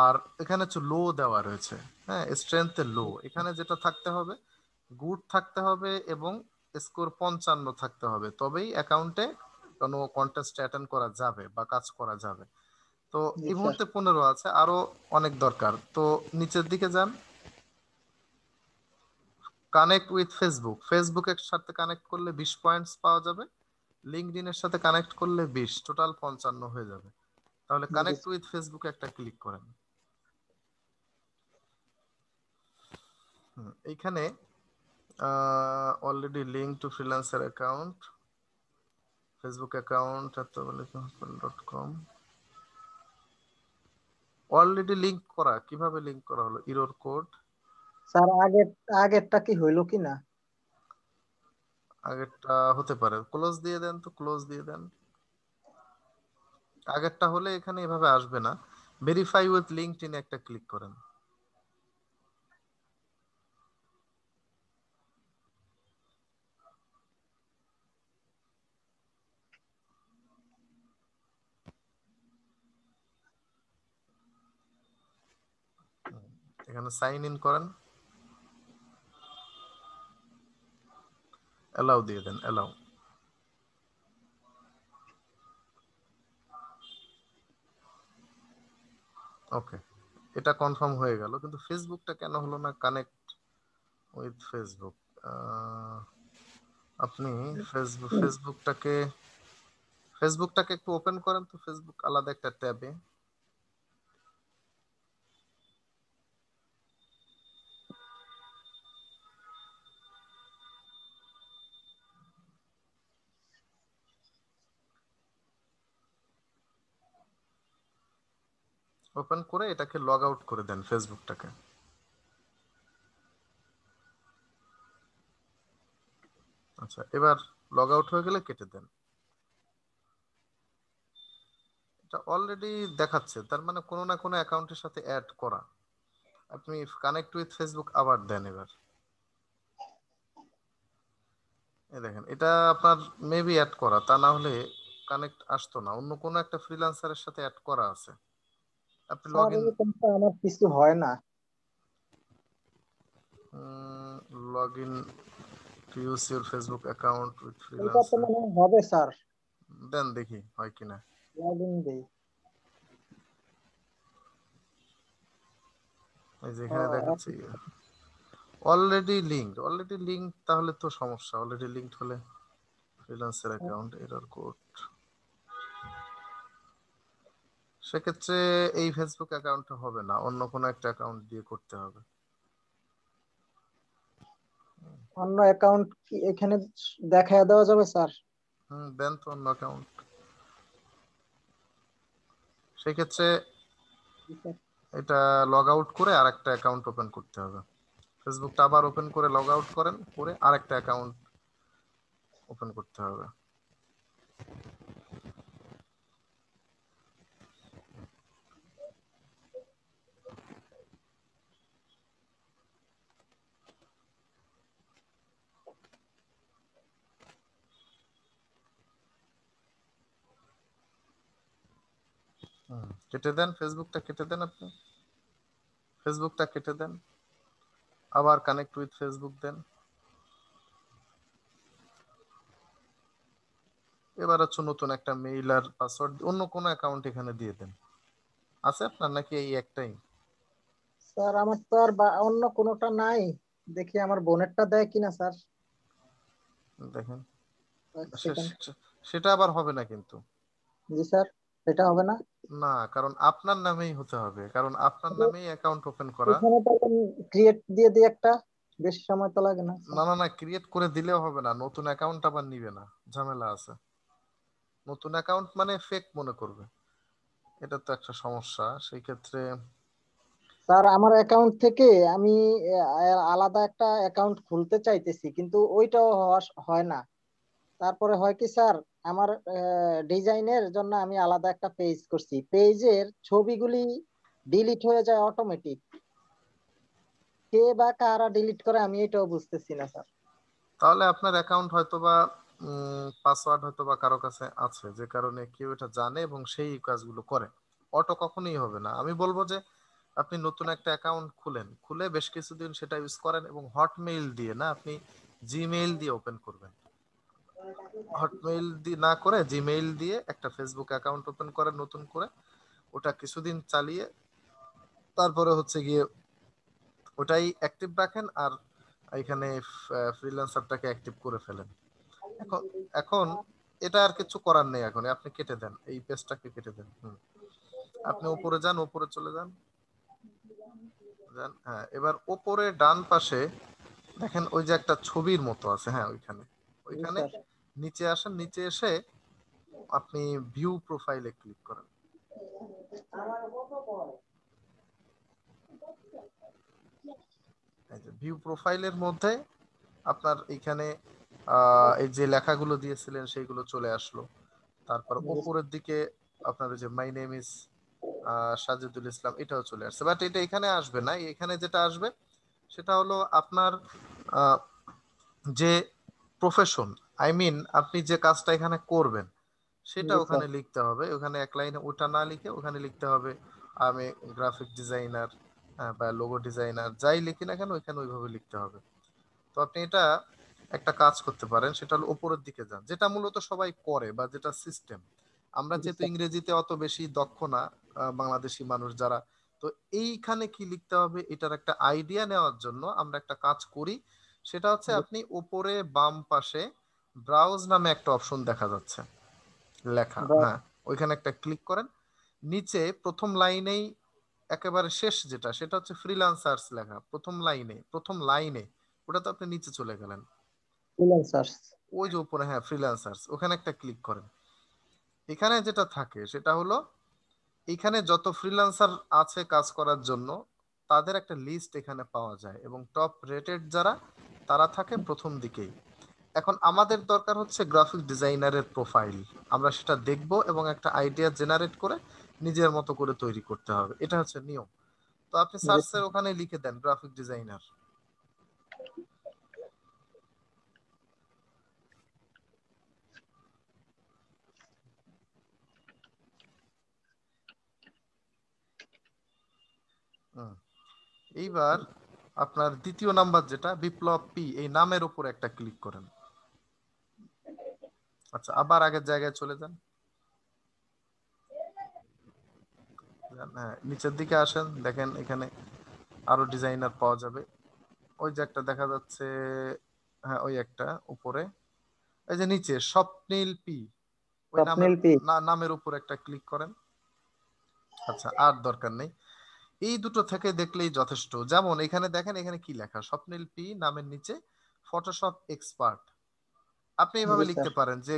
আর এখানে হচ্ছে লো দেওয়া রয়েছে, হ্যাঁ, স্ট্রেংথের লো। এখানে যেটা থাকতে হবে, গুড থাকতে হবে এবং স্কোর 55 থাকতে হবে, তবেই অ্যাকাউন্টে কোনো কন্টেস্ট অ্যাটেন্ড করা যাবে বা কাজ করা যাবে। তো জি এই স্যার। মুহূর্তে 15 আছে, আরো অনেক দরকার। তো নিচের দিকে যান, কানেক্ট উইথ ফেসবুক, ফেসবুকের সাথে কানেক্ট করলে 20 পয়েন্টস পাওয়া যাবে, লিঙ্কডইনের সাথে কানেক্ট করলে 20, টোটাল 55 হয়ে যাবে। তাহলে জি কানেক্ট উইথ ফেসবুকে একটা ক্লিক করেন। এইখানে already link to freelancer account, Facebook account .com already link করা। কিভাবে লিংক করা হলো? Error code. স্যার, আগেরটা কি হইলো কিনা? আগেরটা হতে পারে, ক্লোজ দিয়ে দেন তো, ক্লোজ দিয়ে দেন। আগেরটা হলে এখানে এভাবে আসবে না। ভেরিফাই উইথ লিঙ্কডইন একটা ক্লিক করেন। এখানে সাইন ইন করেন, অ্যালাউ দিয়ে দেন, অ্যালাউ। ওকে, এটা কনফার্ম হয়ে গেল, কিন্তু ফেসবুকটা কেন হলো না কানেক্ট উইথ ফেসবুক? আপনি ফেসবুকটাকে একটু ওপেন করেন তো, ফেসবুক আলাদা একটা ট্যাবে। ওপেন করে এটাকে লগ আউট করে দেন ফেসবুকটাকে। আচ্ছা, এবার লগ আউট হয়ে গেলে কেটে দেন। এটা অলরেডি দেখাচ্ছে, তার মানে কোনো না কোনো অ্যাকাউন্টের সাথে অ্যাড করা। আপনি কানেক্ট উইথ ফেসবুক আবার দেন এবার। এই দেখেন, এটা আপনার মেবি অ্যাড করা, তা না হলে কানেক্ট আসতো না। অন্য কোনো একটা ফ্রিল্যান্সারের সাথে অ্যাড করা আছে। আপনি লগ স্যার, ইন, এরকমটা আমার কিছু হয় না। Log in to use your Facebook account with এটা তো ফ্রিল্যান্সার। মনে হয় হবে স্যার। দেন দেখি হয় কিনা। লগ ইন দেই। এই যে ও, এখানে দেখাচ্ছে অলরেডি লিঙ্ক, তাহলে তো সমস্যা। অলরেডি লিঙ্কড হলে ফ্রিল্যান্সার অ্যাকাউন্ট এরর কোড, সেক্ষেত্রে এই ফেসবুক অ্যাকাউন্টটা হবে না, অন্য কোনো একটা অ্যাকাউন্ট দিয়ে করতে হবে। অন্য অ্যাকাউন্ট কি এখানে দেখা দেওয়া যাবে স্যার? দেন তো অন্য অ্যাকাউন্ট। সেক্ষেত্রে জি স্যার। এটা লগ আউট করে আরেকটা অ্যাকাউন্ট ওপেন করতে হবে। ফেসবুকটা আবার ওপেন করে লগ আউট করেন, করে আরেকটা অ্যাকাউন্ট ওপেন করতে হবে। কেটে দেন, ফেসবুকটা কেটে দেন, আপনি ফেসবুকটা কেটে দেন, আবার কানেক্ট উইথ ফেসবুক দেন। এবার হচ্ছে নতুন একটা মেইল আর পাসওয়ার্ড, অন্য কোনো অ্যাকাউন্ট এখানে দিয়ে দেন। আছে আপনার নাকি এই একটাই? স্যার, আমার তো আর অন্য কোনোটা নাই। দেখি আমার বোনেরটা দেয় কিনা স্যার। দেখেন, এক সে- সেকেন্ড। সে- সেটা আবার হবে না কিন্তু। জি স্যার। এটা হবে না। না, কারণ আপনার নামেই হতে হবে, কারণ আপনার নামেই অ্যাকাউন্ট ওপেন করা। এখানে তো ক্রিয়েট দিয়ে দিই একটা। বেশি সময় তো লাগে না স্যার। না না না, ক্রিয়েট করে দিলেও হবে না, নতুন অ্যাকাউন্ট আবার নিবে না, ঝামেলা আছে। নতুন অ্যাকাউন্ট মানে ফেক মনে করবে, এটা তো একটা সমস্যা। সেই ক্ষেত্রে স্যার, আমার অ্যাকাউন্ট থেকে আমি আলাদা একটা অ্যাকাউন্ট খুলতে চাইতেছি, কিন্তু ওইটাও হয় না। তারপরে হয় কি স্যার, আমার ডিজাইনের জন্য আমি আলাদা একটা পেজ করছি, পেজের ছবিগুলি ডিলিট হয়ে যায় অটোমেটিক। কে বা কারা ডিলিট করে আমি এটাও বুঝতেছি না স্যার। তাহলে আপনার অ্যাকাউন্ট হয়তো বা পাসওয়ার্ড হয়তো বা কারো কাছে আছে, যে কারণে কেউ এটা জানে এবং সেই কাজগুলো করে। অটো কখনোই হবে না। আমি বলবো যে আপনি নতুন একটা অ্যাকাউন্ট খুলেন, খুলে বেশ কিছুদিন সেটা ইউজ করেন, এবং হটমেইল দিয়ে না, আপনি জিমেইল দিয়ে ওপেন করবেন। হটমেইল দিয়ে না করে জিমেইল দিয়ে একটা ফেসবুক অ্যাকাউন্ট ওপেন করেন নতুন করে, ওটা কিছুদিন চালিয়ে তারপরে হচ্ছে গিয়ে ওটাই অ্যাক্টিভ রাখেন, আর এখানে ফ্রিল্যান্সারটাকে অ্যাক্টিভ করে ফেলেন। এখন এখন এটা আর কিছু করার নেই, এখন আপনি কেটে দেন, এই পেজটাকে কেটে দেন। আপনি উপরে যান, উপরে চলে যান, হ্যাঁ এবার উপরে ডান পাশে দেখেন ওই যে একটা ছবির মতো আছে, হ্যাঁ ওইখানে জি ওইখানে স্যার। নিচে আসেন, নিচে এসে আপনি ভিউ প্রোফাইলে ক্লিক করেন। এই যে ভিউ প্রোফাইলের মধ্যে আপনার এখানে এই যে লেখাগুলো দিয়েছিলেন সেইগুলো চলে আসলো। তারপর উপরের দিকে আপনার যে মাই নেম ইজ সাজিদুল ইসলাম এটাও চলে আসছে, বাট এটা এখানে আসবে না। এখানে যেটা আসবে সেটা হলো আপনার যে প্রফেশন, আই মিন আপনি যে কাজটা এখানে করবেন সেটা জি স্যার। ওখানে লিখতে হবে। ওখানে এক লাইনে ওটা না লিখে ওখানে লিখতে হবে আমি গ্রাফিক ডিজাইনার বা লোগো ডিজাইনার, যাই লিখি না কেন ওইখানে ওইভাবে লিখতে হবে। তো আপনি এটা একটা কাজ করতে পারেন, সেটা হলো উপরের দিকে যান, যেটা মূলত সবাই করে বা যেটা সিস্টেম। আমরা জি যেহেতু স্যার। ইংরেজিতে অত বেশি দক্ষ না, বাংলাদেশি মানুষ যারা, তো এইখানে কি লিখতে হবে এটার একটা আইডিয়া নেওয়ার জন্য আমরা একটা কাজ করি। সেটা হচ্ছে আপনি উপরে বাম পাশে ব্রাউজ নামে একটা অপশন দেখা যাচ্ছে লেখা, হ্যাঁ ওইখানে একটা ক্লিক করেন। নিচে প্রথম লাইনেই একেবারে শেষ যেটা সেটা হচ্ছে ফ্রিল্যান্সার্স লেখা, প্রথম লাইনে ওটা তো আপনি নিচে চলে গেলেন, ফ্রিল্যান্সার। ওই যে উপরে, হ্যাঁ ফ্রিল্যান্সার্স, ওখানে একটা ক্লিক করেন। এখানে যেটা থাকে সেটা হলো এখানে যত ফ্রিল্যান্সার আছে কাজ করার জন্য তাদের একটা লিস্ট এখানে পাওয়া যায়, এবং টপ রেটেড যারা তারা থাকে প্রথম দিকেই। এখন আমাদের দরকার হচ্ছে গ্রাফিক ডিজাইনারের প্রোফাইল, আমরা সেটা দেখব এবং একটা আইডিয়া জেনারেট করে নিজের মতো করে তৈরি করতে হবে, এটা হচ্ছে নিয়ম। তো আপনি সার্চের ওখানে লিখে দেন গ্রাফিক ডিজাইনার। এইবার আপনার দ্বিতীয় নাম্বার যেটা বিপ্লব পি, এই নামের উপর একটা ক্লিক করেন। আচ্ছা আবার আগের জায়গায় চলে যান, হ্যাঁ নিচের দিকে আসেন, দেখেন এখানে আরো ডিজাইনার পাওয়া যাবে। ওই যে একটা দেখা যাচ্ছে, হ্যাঁ ওই একটা উপরে, এই যে নিচে স্বপ্নিল পি, ওই নামের স্বপ্নিল পি। নামের উপর একটা ক্লিক করেন। আচ্ছা আর দরকার নেই, এই দুটো থেকে দেখলেই যথেষ্ট। যেমন এখানে দেখেন এখানে কি লেখা, স্বপ্নিল পি নামের নিচে ফটোশপ এক্সপার্ট। আপনি জি এইভাবে স্যার। লিখতে পারেন যে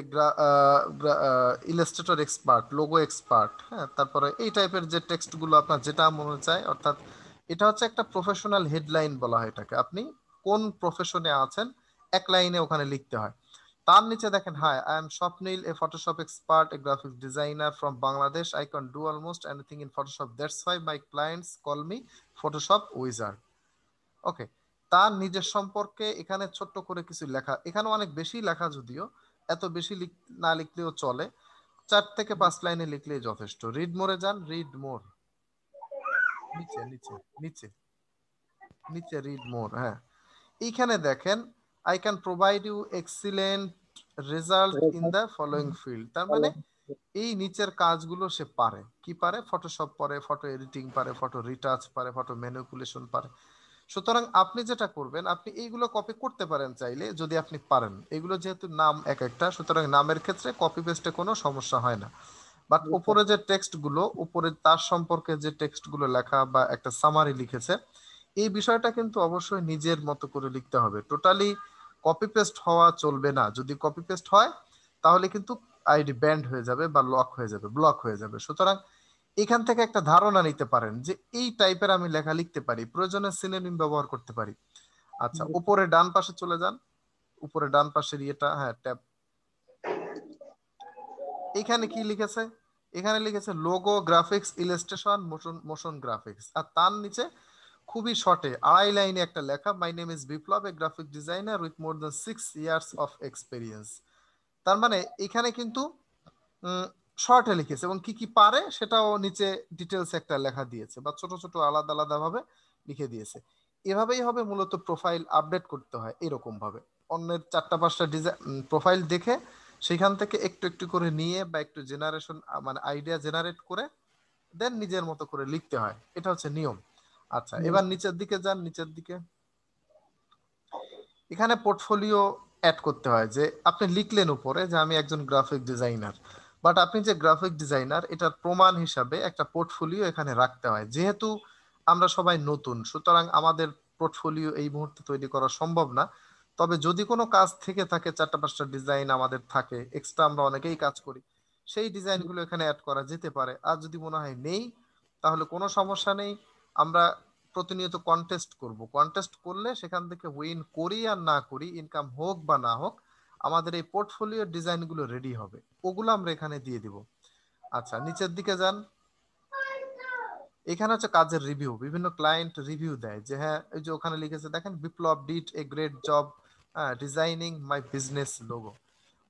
ইলাস্ট্রেটর এক্সপার্ট, লোগো এক্সপার্ট, হ্যাঁ তারপরে এই টাইপের যে টেক্সট গুলো আপনার যেটা মনে চায়। অর্থাৎ এটা হচ্ছে একটা প্রফেশনাল হেডলাইন বলা হয় এটাকে, আপনি কোন প্রফেশনে আছেন এক লাইনে ওখানে লিখতে হয়। তার নিচে দেখেন, hi I am Swapnil, a Photoshop expert, a graphic designer from Bangladesh, I can do almost anything in Photoshop, that's why my clients call me Photoshop wizard. Okay, তার নিজের সম্পর্কে এখানে ছোট্ট করে কিছু লেখা, এখানে অনেক বেশি লেখা, যদিও এত বেশি না লিখলেও চলে, 4 থেকে 5 লাইনে লিখলেই যথেষ্ট। রিড মোরে যান, রিড মোর, নিচে নিচে নিচে নিচে রিড মোর, হ্যাঁ এইখানে দেখেন I can provide you excellent result in the following field. তার মানে এই নিচের কাজগুলো সে পারে। কি পারে? ফটোশপ পারে, ফটো এডিটিং পারে, ফটো রিটাচ পারে, ফটো ম্যানিপুলেশন পারে। সুতরাং আপনি যেটা করবেন, আপনি এইগুলো কপি করতে পারেন চাইলে, যদি আপনি পারেন। এগুলো যেহেতু নাম এক একটা, সুতরাং নামের ক্ষেত্রে কপি পেস্টে কোনো সমস্যা হয় না। বাট উপরে যে টেক্সট গুলো, উপরে তার সম্পর্কে যে টেক্সট গুলো লেখা বা একটা সামারি লিখেছে, এই বিষয়টা কিন্তু অবশ্যই নিজের মতো করে লিখতে হবে, টোটালি কপি পেস্ট হওয়া চলবে না। যদি কপি পেস্ট হয় তাহলে কিন্তু আইডি ব্যান্ড হয়ে যাবে বা লক হয়ে যাবে, ব্লক হয়ে যাবে। সুতরাং এখান থেকে একটা ধারণা নিতে পারেন যে এই টাইপের আমি লেখা লিখতে পারি, প্রয়োজনে সিনোনিম ব্যবহার করতে পারি। আচ্ছা উপরে ডান পাশে চলে যান, উপরে ডান পাশের ইয়েটা, হ্যাঁ ট্যাব, এখানে কি লিখেছে? এখানে লিখেছে logo graphics illustration motion motion graphics, আর তার নিচে খুবই শর্টে 2.5 লাইনে একটা লেখা, my name is Biplab, a graphic designer with more than 6 years of experience. তার মানে এখানে কিন্তু শর্টে লিখেছে, এবং কি কি পারে সেটাও নিচে ডিটেলস একটা লেখা দিয়েছে, বা ছোট ছোট আলাদা আলাদা ভাবে লিখে দিয়েছে। এভাবেই হবে মূলত প্রোফাইল আপডেট করতে হয়, এরকম ভাবে অন্যের 4টা 5টা ডিজাইন প্রোফাইল দেখে সেখান থেকে একটু একটু করে নিয়ে বা একটু জেনারেশন মানে আইডিয়া জেনারেট করে দেন নিজের মতো করে লিখতে হয়, এটা হচ্ছে নিয়ম। আচ্ছা, এবার নিচের দিকে যান, নিচের দিকে এখানে পোর্টফোলিও অ্যাড করতে হয়, যে আপনি লিখলেন উপরে যে আমি একজন গ্রাফিক ডিজাইনার, বাট আপনি যে গ্রাফিক ডিজাইনার এটার প্রমাণ হিসাবে একটা পোর্টফোলিও এখানে রাখতে হয়। যেহেতু আমরা সবাই নতুন, সুতরাং আমাদের পোর্টফোলিও এই মুহূর্তে তৈরি করা সম্ভব না। তবে যদি কোনো কাজ থেকে থাকে, 4টা 5টা ডিজাইন আমাদের থাকে এক্সট্রা, আমরা অনেকেই কাজ করি, সেই ডিজাইনগুলো এখানে অ্যাড করা যেতে পারে। আর যদি মনে হয় নেই, তাহলে কোনো সমস্যা নেই, আমরা প্রতিনিয়ত কন্টেস্ট করব। কন্টেস্ট করলে সেখান থেকে উইন করি আর না করি, ইনকাম হোক বা না হোক, আমাদের এই পোর্টফোলিও ডিজাইনগুলো রেডি হবে, ওগুলো আমরা এখানে দিয়ে দিব। আচ্ছা, নিচের দিকে যান, এখানে হচ্ছে কাজের রিভিউ, বিভিন্ন ক্লায়েন্ট রিভিউ দেয় যে হ্যাঁ, এই যে ওখানে লিখেছে দেখেন, Biplab did a great job designing my business logo,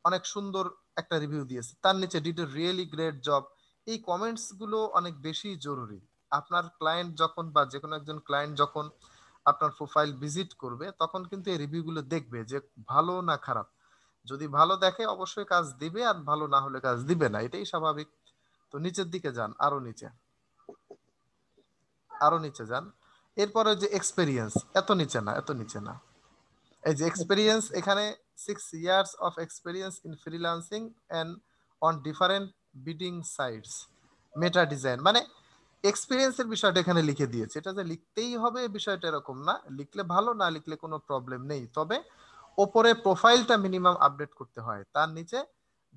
অনেক সুন্দর একটা রিভিউ দিয়েছে। তার নিচে did a really great job. এই কমেন্টস গুলো অনেক বেশি জরুরি। আপনার ক্লায়েন্ট যখন বা যে কোনো একজন ক্লায়েন্ট যখন আপনার প্রোফাইল ভিজিট করবে, তখন কিন্তু এই রিভিউ গুলো দেখবে যে ভালো না খারাপ। যদি ভালো দেখে অবশ্যই কাজ দিবে, আর ভালো না হলে কাজ দিবে না, এটাই স্বাভাবিক। তো নিচের দিকে যান, আরো নিচে, আরো নিচে যান। এরপরে যে এক্সপেরিয়েন্স, এত নিচে না, এত নিচে না, এই যে এক্সপেরিয়েন্স, এখানে 6 years of experience in freelancing and on different bidding sites, meta design, মানে এক্সপিরিয়েন্সের বিষয়টা এখানে লিখে দিয়েছে। এটা যে লিখতেই হবে বিষয়টা এরকম না, লিখলে ভালো, না লিখলে কোনো প্রবলেম নেই। তবে ওপরে প্রোফাইলটা মিনিমাম আপডেট করতে হয়, তার নিচে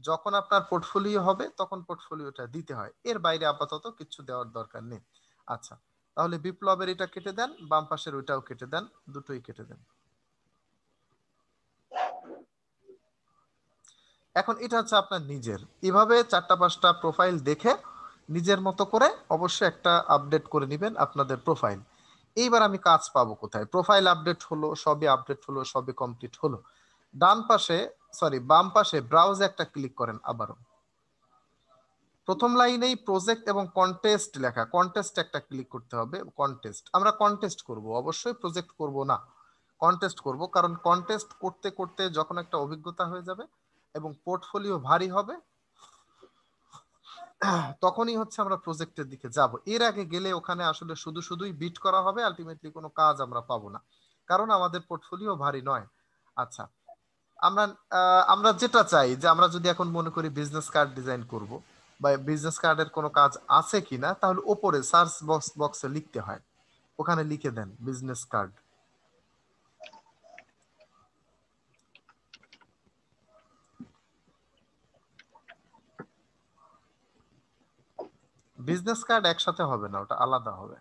যখন আপনার পোর্টফোলিও হবে তখন পোর্টফোলিওটা দিতে হয়, এর বাইরে আপাতত কিছু দেওয়ার দরকার নেই। আচ্ছা, তাহলে বিপ্লবের এটা কেটে দেন, বাম পাশের ওইটাও কেটে দেন, দুটোই কেটে দেন। এখন এটা হচ্ছে আপনার নিজের, এভাবে 4টা 5টা প্রোফাইল দেখে নিজের মতো করে অবশ্যই একটা আপডেট করে নেবেন আপনাদের প্রোফাইল। এইবার আমি কাজ পাবো কোথায়? প্রোফাইল আপডেট হলো, সবই আপডেট হলো, সবই কমপ্লিট হলো। ডান পাশে, সরি বাম পাশে ব্রাউজে একটা ক্লিক করেন আবারও। প্রথম লাইনেই প্রজেক্ট এবং কন্টেস্ট লেখা, কন্টেস্ট একটা ক্লিক করতে হবে। কন্টেস্ট, আমরা কন্টেস্ট করব, অবশ্যই প্রজেক্ট করব না, কন্টেস্ট করব। কারণ কন্টেস্ট করতে করতে যখন একটা অভিজ্ঞতা হয়ে যাবে এবং পোর্টফোলিও ভারী হবে, তখনই হচ্ছে আমরা প্রজেক্টের দিকে যাব। এর আগে গেলে ওখানে আসলে শুধু শুধুই বিট করা হবে, আলটিমেটলি কোনো কাজ আমরা পাবো না, কারণ আমাদের পোর্টফোলিও ভারী নয়। আচ্ছা, আমরা আমরা যেটা চাই, যে আমরা যদি এখন মনে করি বিজনেস কার্ড ডিজাইন করব, বা বিজনেস কার্ডের কোনো কাজ আছে কিনা, তাহলে ওপরে সার্চ বক্সে লিখতে হয়, ওখানে লিখে দেন বিজনেস কার্ড। বিজনেস কার্ড একসাথে হবে না, ওটা আলাদা হবে।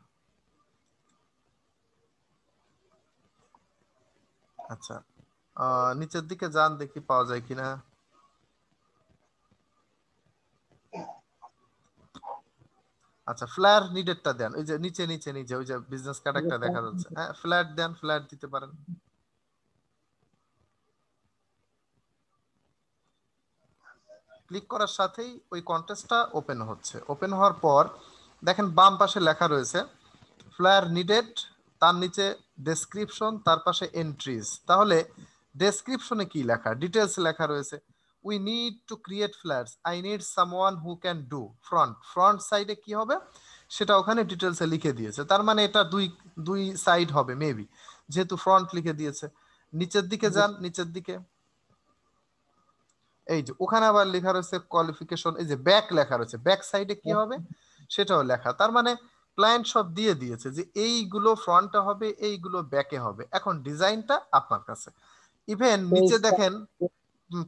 আচ্ছা, নিচের দিকে যান, দেখি পাওয়া যায় কিনা। আচ্ছা, ফ্ল্যার নিডেডটা দেন, ওই যে নিচে নিচে নিচে ওই যে বিজনেস কার্ড একটা দেখা যাচ্ছে, হ্যাঁ ফ্ল্যাট দেন, ফ্ল্যাট দিতে পারেন। ক্লিক করার সাথেই ওই কন্টেস্টটা ওপেন হচ্ছে। ওপেন হওয়ার পর দেখেন বাম পাশে লেখা রয়েছে ফ্ল্যার নিডেড, তার নিচে ডেসক্রিপশন, তার পাশে এন্ট্রিজ। তাহলে ডেসক্রিপশনে কি লেখা, ডিটেলস লেখা রয়েছে, we need to create flats, I need someone who can do front. Front সাইডে কি হবে সেটা ওখানে ডিটেলসে লিখে দিয়েছে, তার মানে এটা দুই দুই সাইড হবে মেবি, যেহেতু ফ্রন্ট লিখে দিয়েছে। নিচের দিকে যান, নিচের দিকে এই যে ওখানে আবার লেখা রয়েছে কোয়ালিফিকেশন, এই যে ব্যাক লেখা রয়েছে, ব্যাক সাইডে কি হবে সেটাও লেখা। তার মানে ক্লায়েন্ট সব দিয়ে দিয়েছে যে এইগুলো ফ্রন্টে হবে, এইগুলো ব্যাকে হবে। এখন ডিজাইনটা আপনার কাছে। ইভেন নিচে দেখেন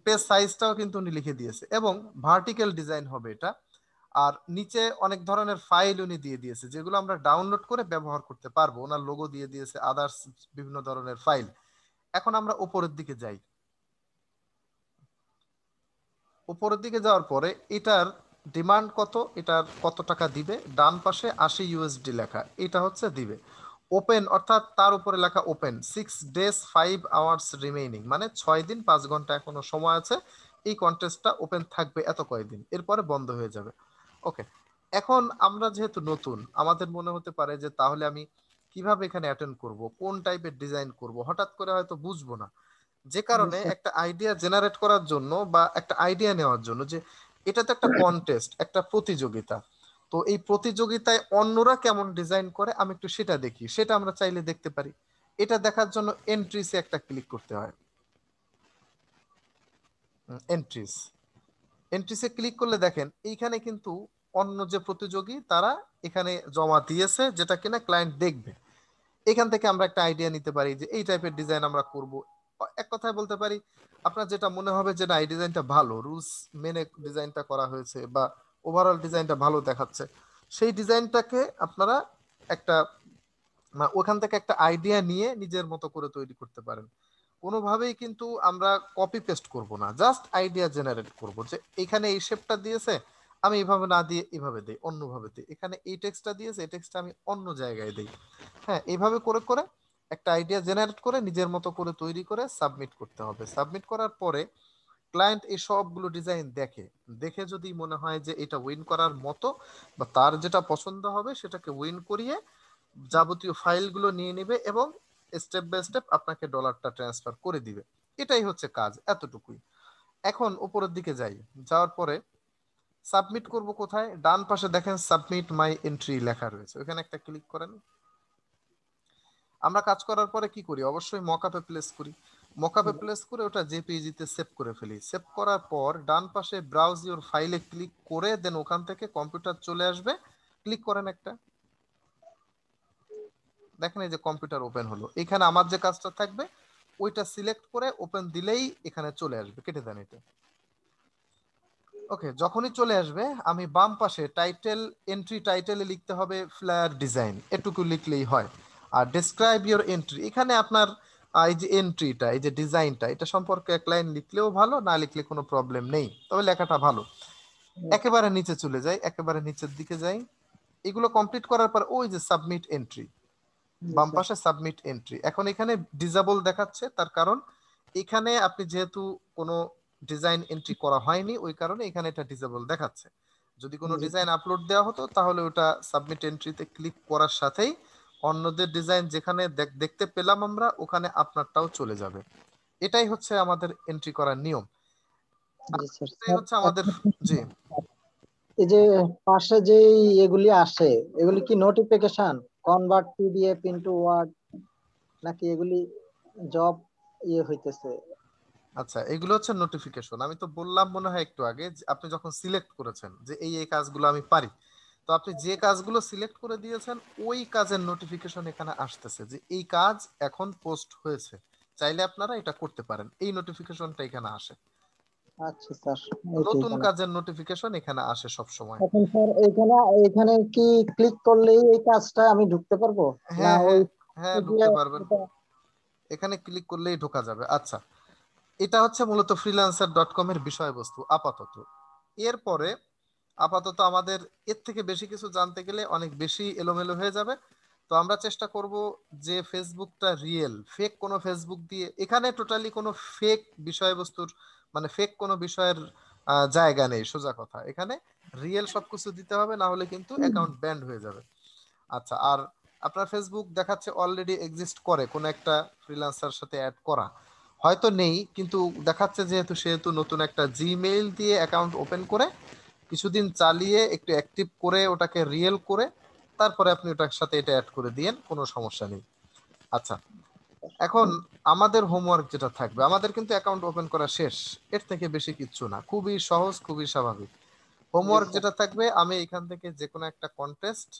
পেজ সাইজটাও কিন্তু উনি লিখে দিয়েছে, এবং ভার্টিক্যাল ডিজাইন হবে এটা। আর নিচে অনেক ধরনের ফাইল উনি দিয়ে দিয়েছে, যেগুলো আমরা ডাউনলোড করে ব্যবহার করতে পারবো। ওনার লোগো দিয়ে দিয়েছে, আদার্স বিভিন্ন ধরনের ফাইল। এখন আমরা উপরের দিকে যাই। উপরের দিকে যাওয়ার পরে এটার ডিমান্ড কত, এটার কত টাকা দিবে, ডান পাশে 80 USD লেখা, এটা হচ্ছে দিবে। ওপেন, অর্থাৎ তার উপরে লেখা ওপেন 6 days 5 hours রিমেইনিং, মানে 6 দিন 5 ঘন্টা এখনো সময় আছে, এই কন্টেস্টটা ওপেন থাকবে এত কয়দিন, এরপরে বন্ধ হয়ে যাবে। ওকে, এখন আমরা যেহেতু নতুন, আমাদের মনে হতে পারে যে তাহলে আমি কিভাবে এখানে অ্যাটেন্ড করব, কোন টাইপের ডিজাইন করব, হঠাৎ করে হয়তো বুঝবো না। যে কারণে একটা আইডিয়া জেনারেট করার জন্য বা একটা আইডিয়া নেওয়ার জন্য, যে এটা তো একটা কন্টেস্ট, একটা প্রতিযোগিতা, তো এই প্রতিযোগিতায় অন্যরা কেমন ডিজাইন করে আমি একটু সেটা দেখি, সেটা আমরা চাইলে দেখতে পারি। এটা দেখার জন্য এন্ট্রিসে একটা ক্লিক করতে হয়। এন্ট্রিস, এন্ট্রিসে ক্লিক করলে দেখেন এইখানে কিন্তু অন্য যে প্রতিযোগী তারা এখানে জমা দিয়েছে, যেটা কিনা ক্লায়েন্ট দেখবে। এখান থেকে আমরা একটা আইডিয়া নিতে পারি যে এই টাইপের ডিজাইন আমরা করব। এক কথায় বলতে পারি, আপনার যেটা মনে হবে যে না এই ডিজাইনটা ভালো, রুলস মেনে ডিজাইনটা করা হয়েছে বা ওভারঅল ডিজাইনটা ভালো দেখাচ্ছে, সেই ডিজাইনটাকে আপনারা একটা ওখান থেকে একটা আইডিয়া নিয়ে নিজের মতো করে তৈরি করতে পারেন। কোনোভাবেই কিন্তু আমরা কপি পেস্ট করব না, জাস্ট আইডিয়া জেনারেট করব যে এখানে এই শেপটা দিয়েছে, আমি এইভাবে না দিয়ে এইভাবে দিই, অন্যভাবে দিই, এখানে এই টেক্সটটা দিয়েছে, এই টেক্সটটা আমি অন্য জায়গায় দিই। হ্যাঁ, এইভাবে করে করে একটা আইডিয়া জেনারেট করে নিজের মতো করে তৈরি করে সাবমিট করতে হবে। সাবমিট করার পরে ক্লায়েন্ট এই সবগুলো ডিজাইন দেখে, দেখে যদি মনে হয় যে এটা উইন করার মতো বা তার যেটা পছন্দ হবে সেটাকে উইন করিয়ে যাবতীয় ফাইলগুলো নিয়ে নেবে এবং স্টেপ বাই স্টেপ আপনাকে ডলারটা ট্রান্সফার করে দিবে। এটাই হচ্ছে কাজ, এতটুকুই। এখন উপরের দিকে যাই, যাওয়ার পরে সাবমিট করব কোথায়, ডান পাশে দেখেন সাবমিট মাই এন্ট্রি লেখা রয়েছে, ওখানে একটা ক্লিক করেন। আমরা কাজ করার পরে কি করি, অবশ্যই মকআপে প্লেস করি। মকআপে প্লেস করে ওটা জেপিইজি তে সেভ করে ফেলি। সেভ করার পর ডান পাশে ব্রাউজ ইওর ফাইলে ক্লিক করে দেন ওখান থেকে কম্পিউটার চলে আসবে, ক্লিক করেন একটা। দেখেন এই যে কম্পিউটার ওপেন হলো, এখানে আমার যে কাজটা থাকবে ওইটা সিলেক্ট করে ওপেন দিলেই এখানে চলে আসবে। কেটে দেন এটা। ওকে, যখনই চলে আসবে আমি বাম পাশে টাইটেল, এন্ট্রি টাইটেলে লিখতে হবে ফ্লায়ার ডিজাইন, এটুকু লিখলেই হয়। আর ডেসক্রাইব ইওর এন্ট্রি, এখানে আপনার এই যে এন্ট্রিটা, এই যে ডিজাইনটা, এটা সম্পর্কে এক লাইন লিখলেও ভালো, না লিখলে কোনো প্রবলেম নেই, তবে লেখাটা ভালো। একেবারে নিচে চলে যাই, একেবারে নিচের দিকে যাই। এগুলো কমপ্লিট করার পর ওই যে সাবমিট এন্ট্রি, জি বাম স্যার। পাশে সাবমিট এন্ট্রি, এখন এখানে ডিসেবল দেখাচ্ছে, তার কারণ এখানে আপনি যেহেতু কোনো ডিজাইন এন্ট্রি করা হয়নি, ওই কারণে এখানে এটা ডিসেবল দেখাচ্ছে। যদি কোনো জি ডিজাইন আপলোড দেওয়া হতো তাহলে ওটা সাবমিট এন্ট্রিতে ক্লিক করার সাথেই অন্যদের ডিজাইন যেখানে দেখতে পেলাম আমরা, ওখানে আপনারটাও চলে যাবে। এটাই হচ্ছে আমাদের এন্ট্রি করার নিয়ম। জি স্যার। এটাই হচ্ছে আমাদের। জি। এই যে পাশে যে এগুলি আসে, এগুলি কি notification, convert PDF into Word, নাকি এগুলি জব হইতেছে? আচ্ছা, এগুলো হচ্ছে নোটিফিকেশন। আমি তো বললাম মনে হয় একটু আগে যে আপনি যখন সিলেক্ট করেছেন যে এই কাজগুলো আমি পারি, তো আপনি যে কাজগুলো সিলেক্ট করে দিয়েছেন ওই কাজের নোটিফিকেশন এখানে আসতেছে যে এই কাজ এখন পোস্ট হয়েছে, চাইলে আপনারা এটা করতে পারেন, এই নোটিফিকেশনটা এখানে আসে। আচ্ছা স্যার, এইটাই নতুন জানা। কাজের নোটিফিকেশন এখানে আসে সব সময়। এখন স্যার এখানে এখানে কি ক্লিক করলেই এই কাজটা আমি ঢুকতে পারবো, না হ্যাঁ, ওই হ্যাঁ, হ্যাঁ, দিয়ে ঢুকতে পারবেন। এটা? এখানে ক্লিক করলেই ঢোকা যাবে। আচ্ছা, এটা হচ্ছে মূলত freelancer.com এর বিষয়বস্তু আপাতত। এরপরে আপাতত আমাদের এর থেকে বেশি কিছু জানতে গেলে অনেক বেশি এলোমেলো হয়ে যাবে। তো আমরা চেষ্টা করব যে ফেসবুকটা রিয়েল, ফেক কোনো ফেসবুক দিয়ে, এখানে টোটালি কোনো ফেক বিষয়বস্তুর মানে ফেক কোনো বিষয়ের জায়গা নেই, সোজা কথা। এখানে রিয়েল সবকিছু দিতে হবে, না হলে কিন্তু অ্যাকাউন্ট ব্যান্ড হয়ে যাবে। আচ্ছা, আর আপনার ফেসবুক দেখাচ্ছে অলরেডি এক্সিস্ট করে, কোন একটা ফ্রিল্যান্সার সাথে অ্যাড করা, হয়তো নেই কিন্তু দেখাচ্ছে, যেহেতু সেহেতু নতুন একটা জিমেইল দিয়ে অ্যাকাউন্ট ওপেন করে কিছুদিন চালিয়ে একটু অ্যাক্টিভ করে ওটাকে রিয়েল করে তারপরে আপনি ওটার সাথে এটা অ্যাড করে দিয়েন, কোনো সমস্যা নেই। আচ্ছা, এখন আমাদের হোমওয়ার্ক যেটা থাকবে, আমাদের কিন্তু অ্যাকাউন্ট ওপেন করা শেষ, এর থেকে বেশি কিচ্ছু না, খুবই সহজ, খুবই স্বাভাবিক। জি হোমওয়ার্ক স্যার। যেটা থাকবে, আমি এখান থেকে যে কোনো একটা কন্টেস্ট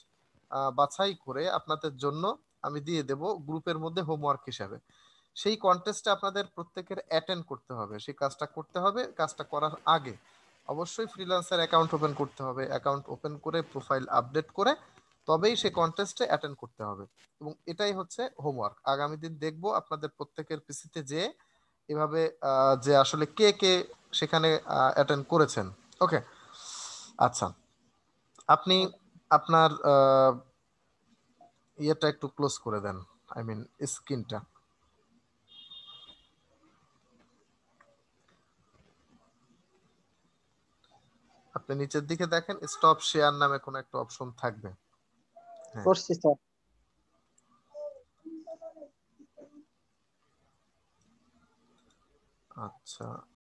বাছাই করে আপনাদের জন্য আমি দিয়ে দেব গ্রুপের মধ্যে হোমওয়ার্ক হিসাবে। সেই কন্টেস্টে আপনাদের প্রত্যেকের অ্যাটেন্ড করতে হবে, সেই কাজটা করতে হবে। কাজটা করার আগে অবশ্যই ফ্রিল্যান্সার অ্যাকাউন্ট ওপেন করতে হবে, অ্যাকাউন্ট ওপেন করে প্রোফাইল আপডেট করে তবেই সেই কন্টেস্টে অ্যাটেন্ড করতে হবে। এবং এটাই হচ্ছে হোমওয়ার্ক। আগামী দিন দেখব আপনাদের প্রত্যেকের পিসিতে যে এভাবে যে আসলে কে কে সেখানে অ্যাটেন্ড করেছেন। ওকে, আচ্ছা, আপনি আপনার ইয়েটা একটু ক্লোজ করে দেন, আই মিন স্ক্রিনটা। আপনি নিচের দিকে দেখেন, স্টপ শেয়ার নামে কোনো একটা অপশন থাকবে। হ্যাঁ। করছি স্যার। আচ্ছা,